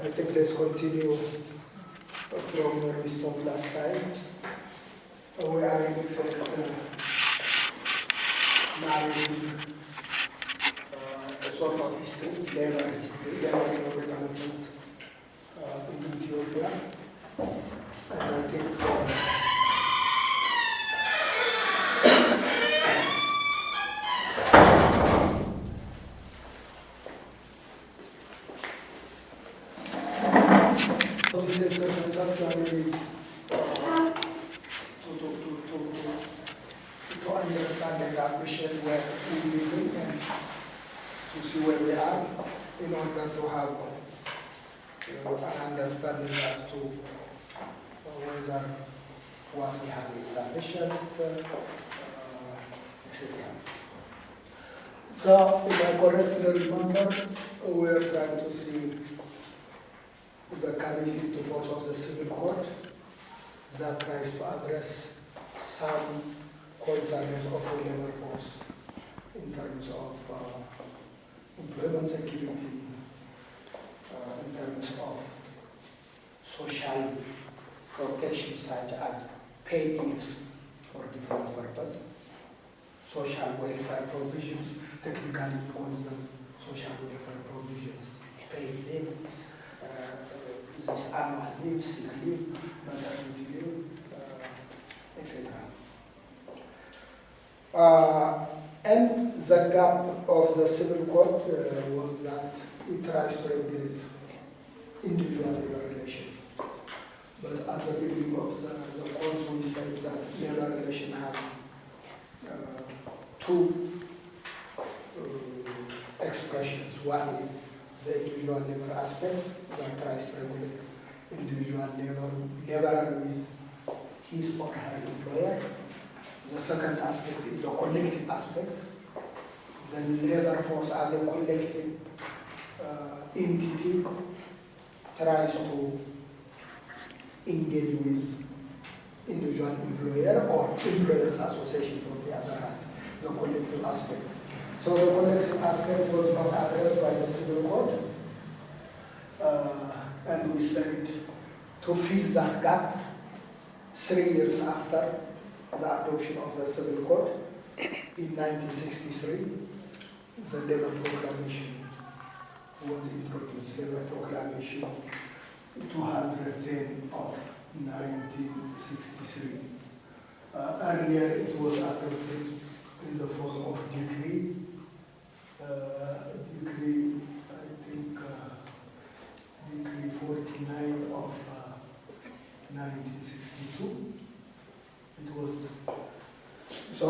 I think let's continue from where we stopped last time. We are in effect narrating a sort of history, labor development in Ethiopia. And I think this exercise actually to understand and appreciate where we live and to see where we are in order to have an understanding as to whether what we have is sufficient, etc. So, if I correctly remember, we are trying to see the coming into force of the civil code that tries to address some concerns of the labor force in terms of employment security, in terms of social protection such as paid leaves for different purposes, social welfare provisions, technically we call them social welfare provisions, paid leaves, this annual leave, sick leave, maternity leave, etc. And the gap of the civil code was that it tries to regulate individual labor relation. But at the beginning of the course, we said that labor relation has two expressions. One is the individual labor aspect that tries to regulate individual laborer with his or her employer. The second aspect is the collective aspect. The labor force as a collective entity tries to engage with individual employer or employers association for the other hand, the collective aspect. So the collective aspect was not addressed by the civil code, and we said to fill that gap 3 years after the adoption of the civil code in 1963, the Labor Proclamation was introduced, Labor Proclamation 210 of 1963. Earlier it was adopted in the form of decree, Decree 49 of 1962. It was, so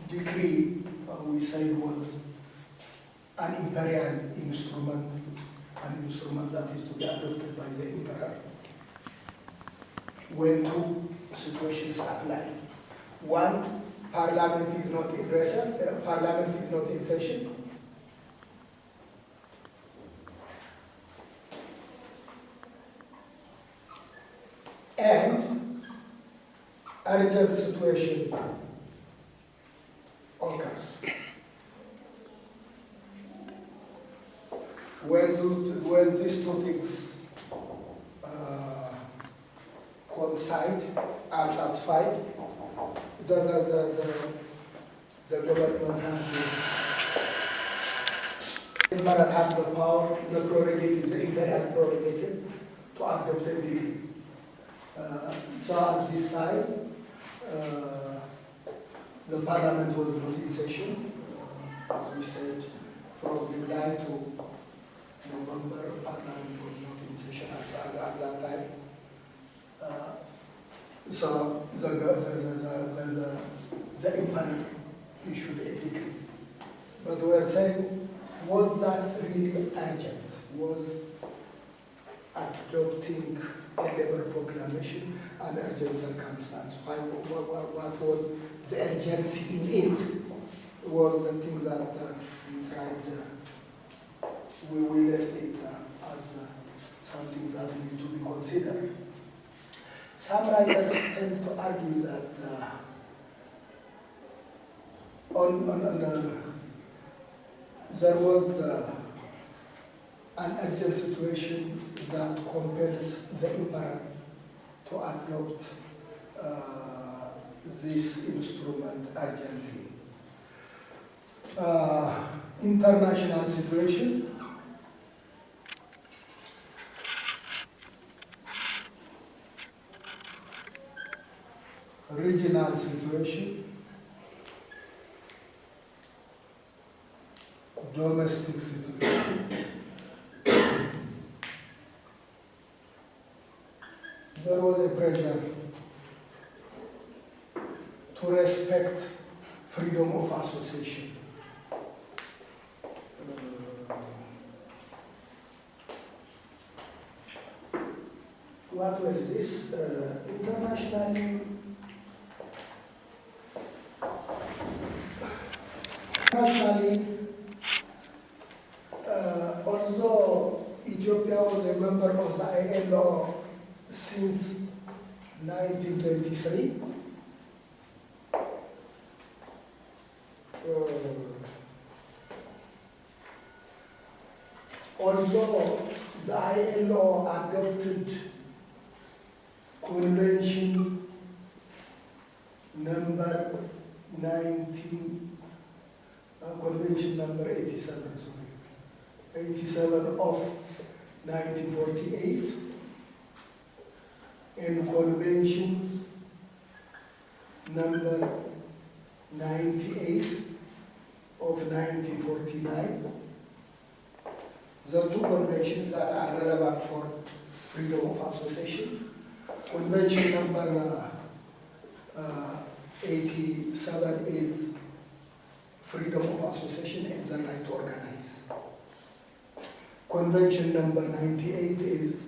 decree we said was an imperial instrument, an instrument that is to be adopted by the emperor when two situations apply. One, Parliament is not in recess, Parliament is not in session. And urgent situation occurs. When these two things coincide, are satisfied, the government has the power, the prerogative, the imperial prerogative to adopt a decree. So at this time, the parliament was not in session. As we said, from July to November, parliament was not in session at that time. So the emperor issued a decree. But we are saying, was that really urgent? Was adopting a labor proclamation an urgent circumstance? What was the urgency in it? Was the thing that we tried, we left it as something that need to be considered. Some writers tend to argue that there was an urgent situation that compels the emperor to adopt this instrument urgently. International situation. Regional situation. Domestic situation. There was a pressure to respect freedom of association. What was this? Internationally, although Ethiopia was a member of the ILO since 1923, although the ILO adopted Convention number 87, 87 of 1948, and Convention number 98 of 1949, the two conventions that are relevant for freedom of association. Convention number 87 is freedom of association and the right to organize. Convention number 98 is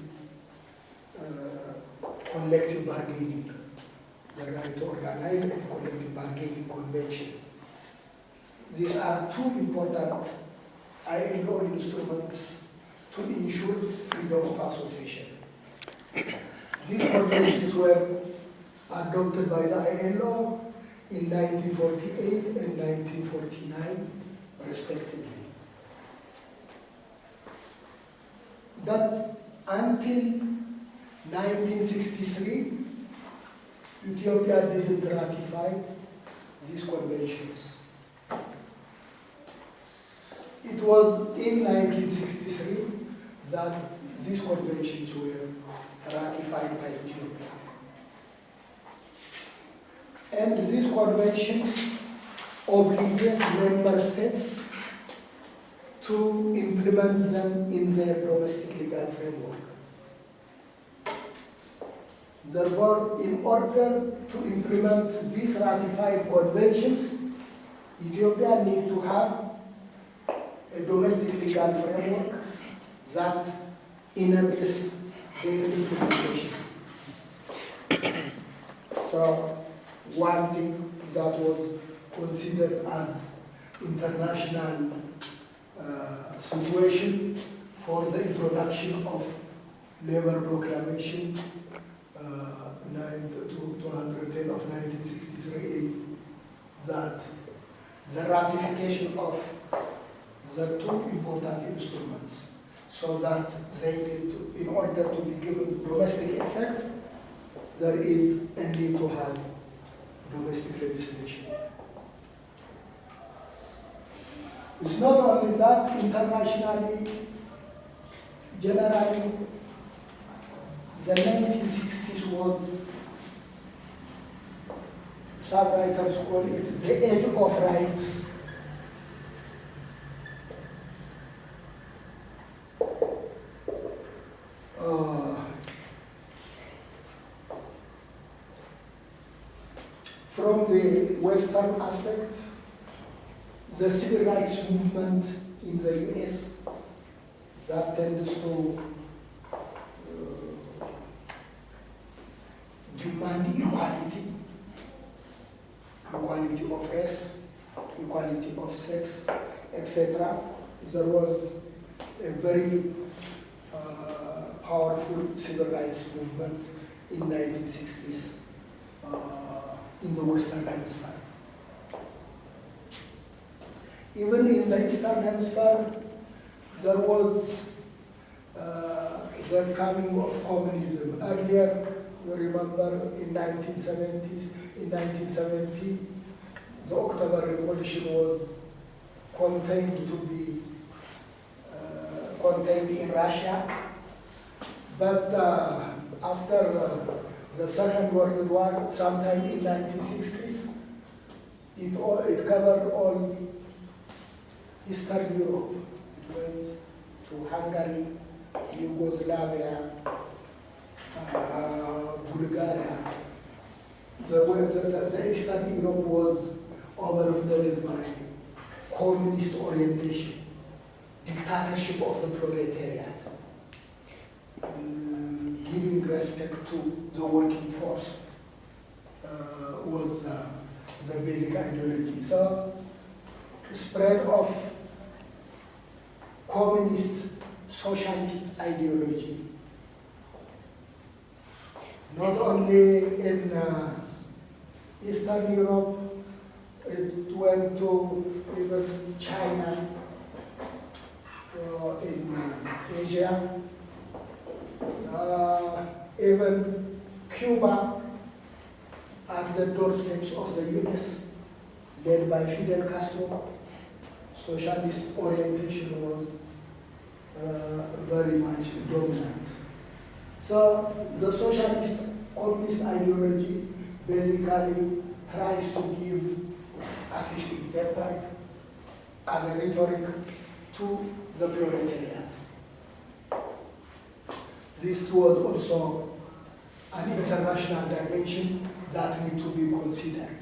collective bargaining, the right to organize and collective bargaining convention. These are two important ILO instruments to ensure freedom of association. These conventions were adopted by the ILO in 1948 and 1949, respectively. But until 1963, Ethiopia didn't ratify these conventions. It was in 1963 that these conventions were ratified by Ethiopia. And these conventions obligate member states to implement them in their domestic legal framework. Therefore, in order to implement these ratified conventions, Ethiopia needs to have a domestic legal framework that enables their implementation. So, one thing that was considered as international situation for the introduction of Labor Proclamation 210 of 1963 is that the ratification of the two important instruments, so that they need to, in order to be given domestic effect, there is a need to have domestic legislation. It's not only that, internationally, generally, the 1960s was, some writers call it the age of rights. From the Western aspect, the civil rights movement in the US that tends to demand equality, equality of race, equality of sex, etc. There was a very powerful civil rights movement in 1960s in the Western Hemisphere. Even in the Eastern Hemisphere, there was the coming of communism. Earlier, you remember in 1970, the October Revolution was contained to be contained in Russia. But after the Second World War, sometime in 1960s, it covered all Eastern Europe. It went to Hungary, Yugoslavia, Bulgaria. The Eastern Europe was overflowed by communist orientation, dictatorship of the proletariat, giving respect to the working force was the basic ideology. So, spread of communist, socialist ideology, not only in Eastern Europe, it went to even China, in Asia, even Cuba at the doorsteps of the US, led by Fidel Castro. Socialist orientation was very much dominant. So the socialist communist ideology basically tries to give, at least in paper, as a rhetoric to the proletariat. This was also an international dimension that need to be considered.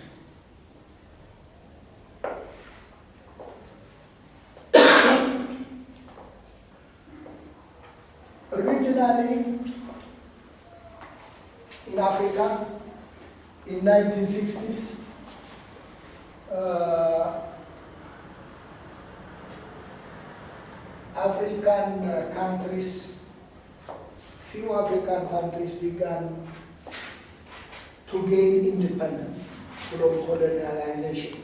Originally, in Africa, in 1960s, African countries, few African countries began to gain independence from colonization.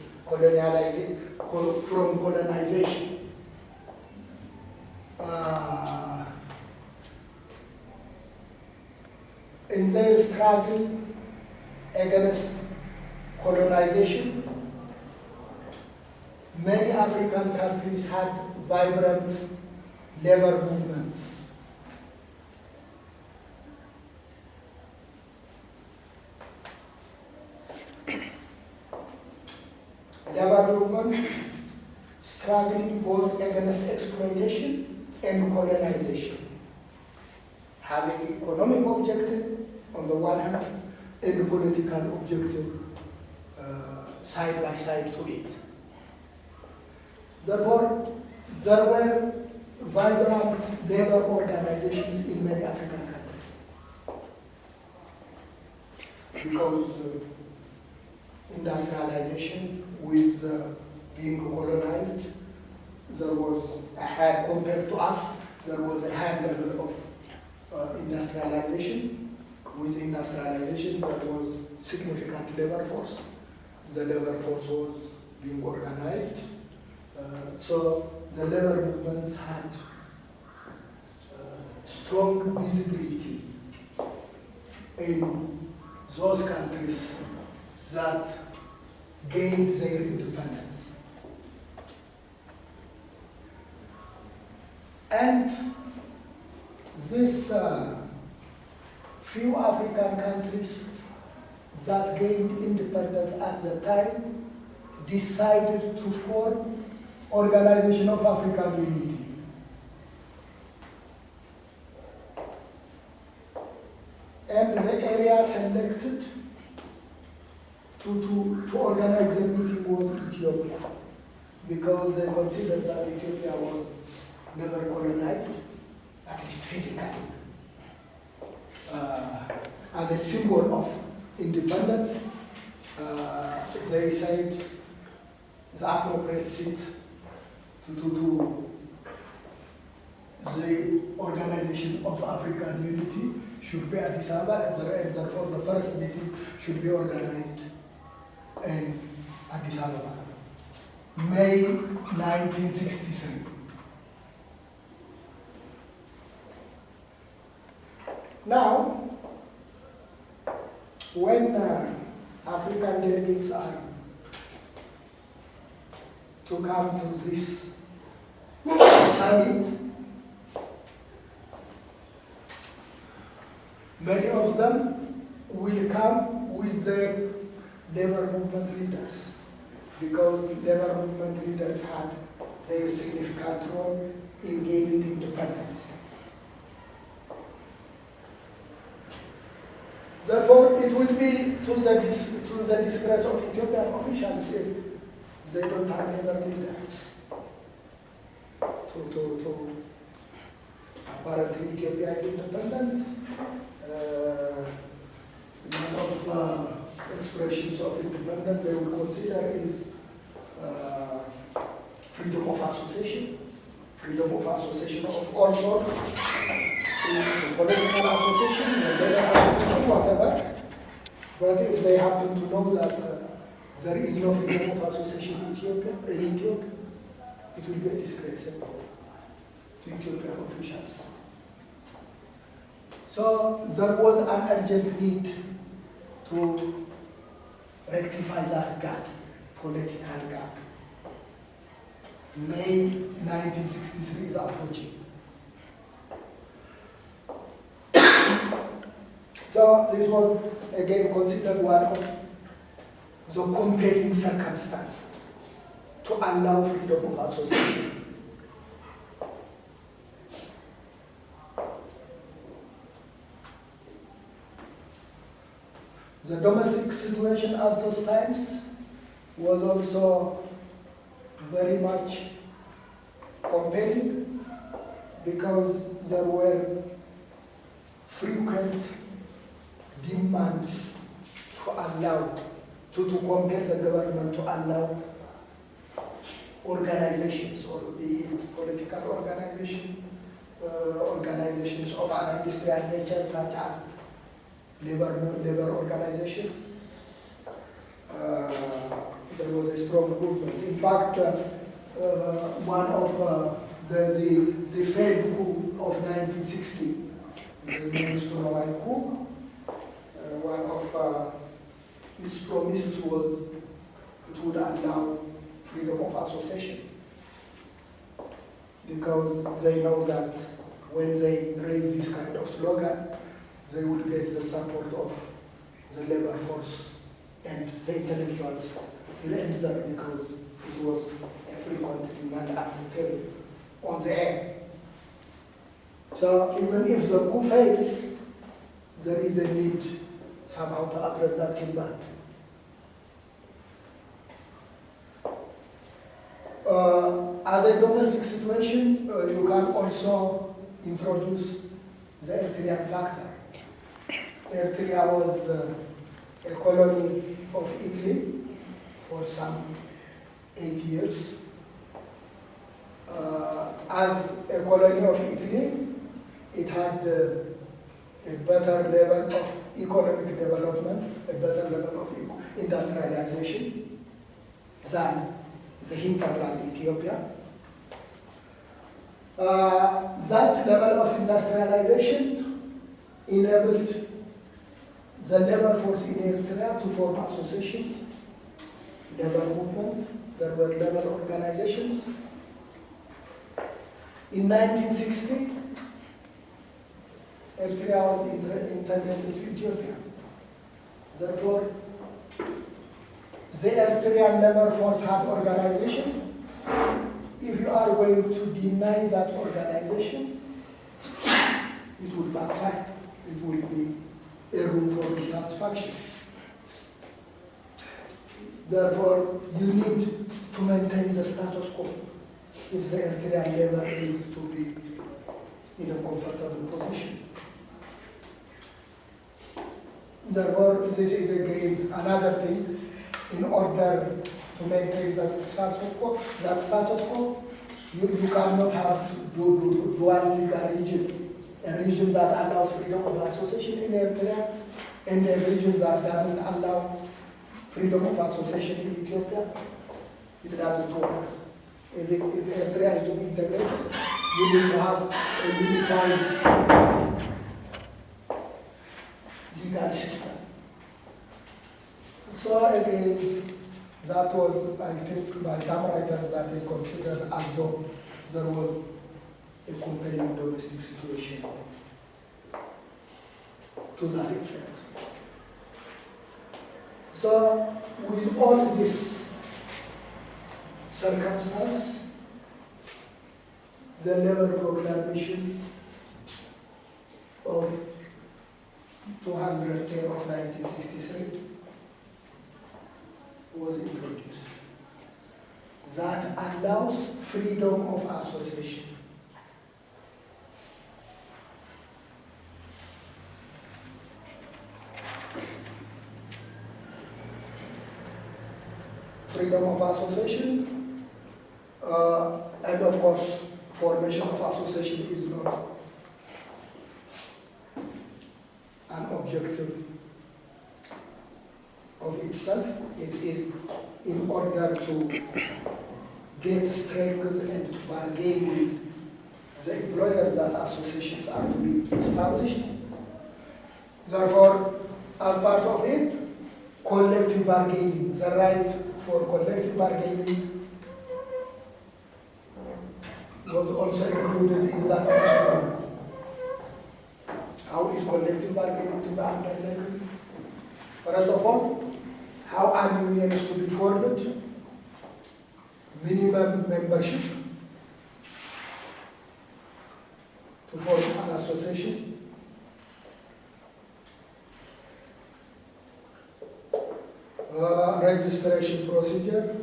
In their struggle against colonization, many African countries had vibrant labor movements. Labor movements struggling both against exploitation and colonization, having economic objective on the one hand and political objective side by side to it. Therefore, there were vibrant labor organizations in many African countries because industrialization with being colonized, there was a high, compared to us, there was a high level of industrialization. With industrialization, there was significant labor force. The labor force was being organized. So the labor movements had strong visibility in those countries that gained their independence. And this few African countries that gained independence at the time decided to form Organization of African Unity. And the area selected to organize the meeting was Ethiopia, because they considered that Ethiopia was never colonized, at least physically, as a symbol of independence. They said the appropriate seat to the Organization of African Unity should be Addis Ababa, and therefore the first meeting should be organized in Addis Ababa, May 1963. Now, when African delegates are to come to this summit, many of them will come with their labor movement leaders, because labor movement leaders had their significant role in gaining independence. Therefore, it will be to the disgrace of Ethiopian officials if they don't have labor leaders. Apparently, Ethiopia is independent. One of expressions of independence they will consider is freedom of association of all sorts, political association, labor association, whatever. But if they happen to know that there is no freedom of association in Ethiopia, it will be a disgrace to Ethiopian officials. So there was an urgent need to rectify that gap, political gap. May 1963 is approaching. So this was again considered one of the compelling circumstances to allow freedom of association. The domestic situation at those times was also very much compelling, because there were frequent demands to allow, to compel the government to allow organizations, or be it political organizations of an industrial nature, such as labor organization. There was a strong movement. In fact, one of the failed coup of 1960, the Mengistu Neway coup, one of its promises was it would allow freedom of association, because they know that when they raise this kind of slogan, they would get the support of the labor force and the intellectuals in there, because it was a frequent demand as on the air. So even if the coup fails, there is a need somehow to address that demand. As a domestic situation, you can also introduce the Eritrean factor. Eritrea was a colony of Italy for some 8 years. As a colony of Italy, it had a better level of economic development, a better level of industrialization than the hinterland Ethiopia. That level of industrialization enabled the labor force in Eritrea to form associations, labor movement, there were labor organizations. In 1960, Eritrea was integrated to Ethiopia. Therefore, the Eritrean labor force had organization. If you are going to deny that organization, it will backfire. It will be a room for dissatisfaction. Therefore, you need to maintain the status quo if the Eritrean labor is to be in a comfortable position. Therefore, this is again another thing. In order to maintain the status quo, you cannot have to do one legal regime, a regime that allows freedom of association in Eritrea, and a regime that doesn't allow freedom of association in Ethiopia. It doesn't work. If Eritrea is to be integrated, you need to have a unified legal system. So again, that was, I think, by some writers, that is considered as though there was a compelling domestic situation to that effect. So, with all this circumstance, the Labour Proclamation of 210 of 1963 was introduced that allows freedom of association. Freedom of association, and of course, formation of association is not an objective of itself. It is in order to get strength and to bargain with the employers that associations are to be established. Therefore, as part of it, collective bargaining, the right for collective bargaining was also included in that instrument. How is collective bargaining to be undertaken? First of all, how are unions to be formed? Minimum membership to form an association. Registration procedure.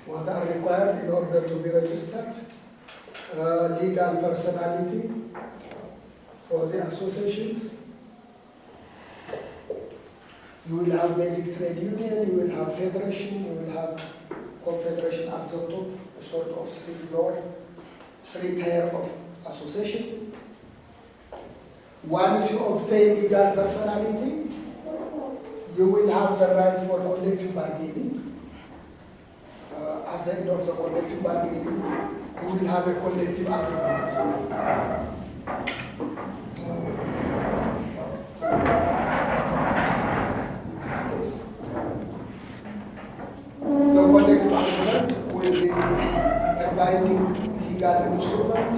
What are required in order to be registered? Legal personality for the associations. You will have basic trade union, you will have federation, you will have confederation at the top, a sort of three-tier of association. Once you obtain legal personality, you will have the right for collective bargaining. At the end of the collective bargaining, you will have a collective agreement. The collective agreement will be a binding legal instrument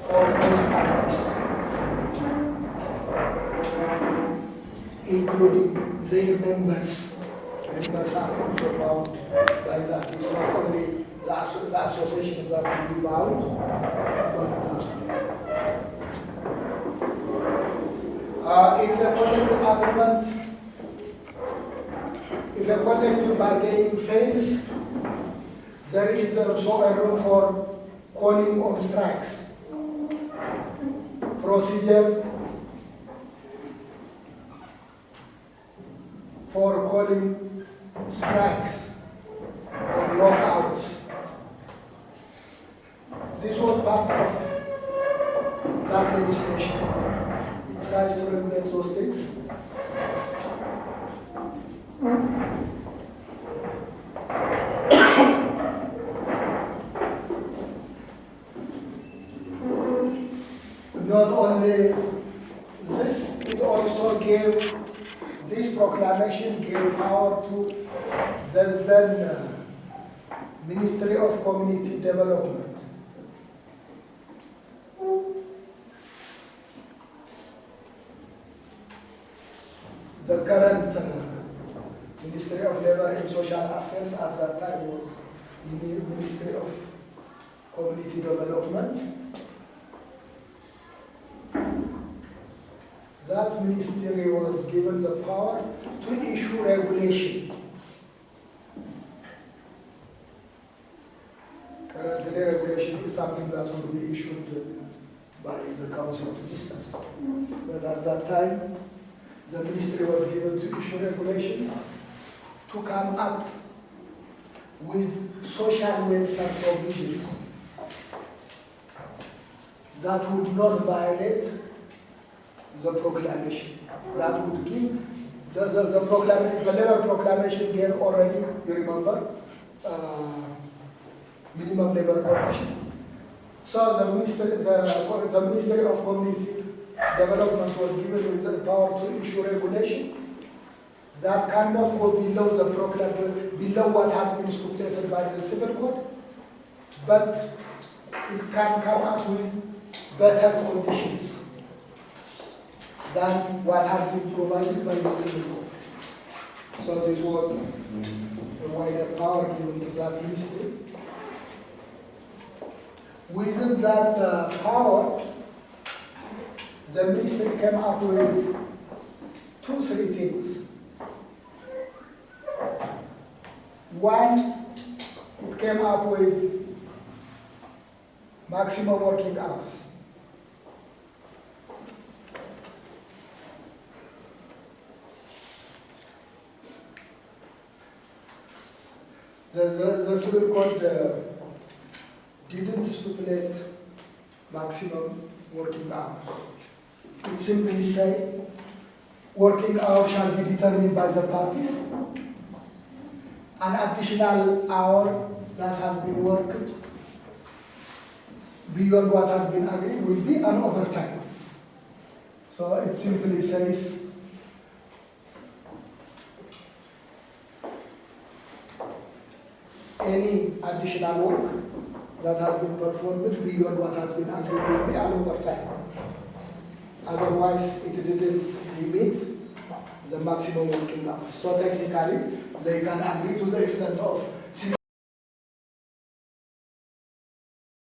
for both parties, including their members. Members are also bound by that. It's not only the associations that will be bound, but if a collective bargaining fails, there is also a room for calling on strikes. Procedure for calling strikes or lockouts. This was part of that legislation. It tries to regulate those things. Not only this, it also gave, this proclamation gave power to the then Ministry of Community Development. The current Ministry of Labor and Social Affairs at that time was the Ministry of Community Development. That ministry was given the power to issue regulation. Currently, regulation is something that will be issued by the Council of Ministers. But at that time, the ministry was given to issue regulations to come up with social welfare provisions that would not violate the proclamation. That would give the proclamation, the Labour Proclamation gave already, you remember, minimum labor condition. So the Ministry of Community Development was given with the power to issue regulation that cannot go below the proclaimed, below what has been stipulated by the civil code, but it can come up with better conditions than what has been provided by the civil code. So this was a wider power given to that ministry. Within that power, the ministry came up with 3 things. One, it came up with maximum working hours. The civil code didn't stipulate maximum working hours. It simply said working hours shall be determined by the parties. An additional hour that has been worked beyond what has been agreed will be an overtime. So it simply says any additional work that has been performed beyond what has been agreed will be an overtime. Otherwise, it didn't limit the maximum working hours. So technically, they can agree to the extent of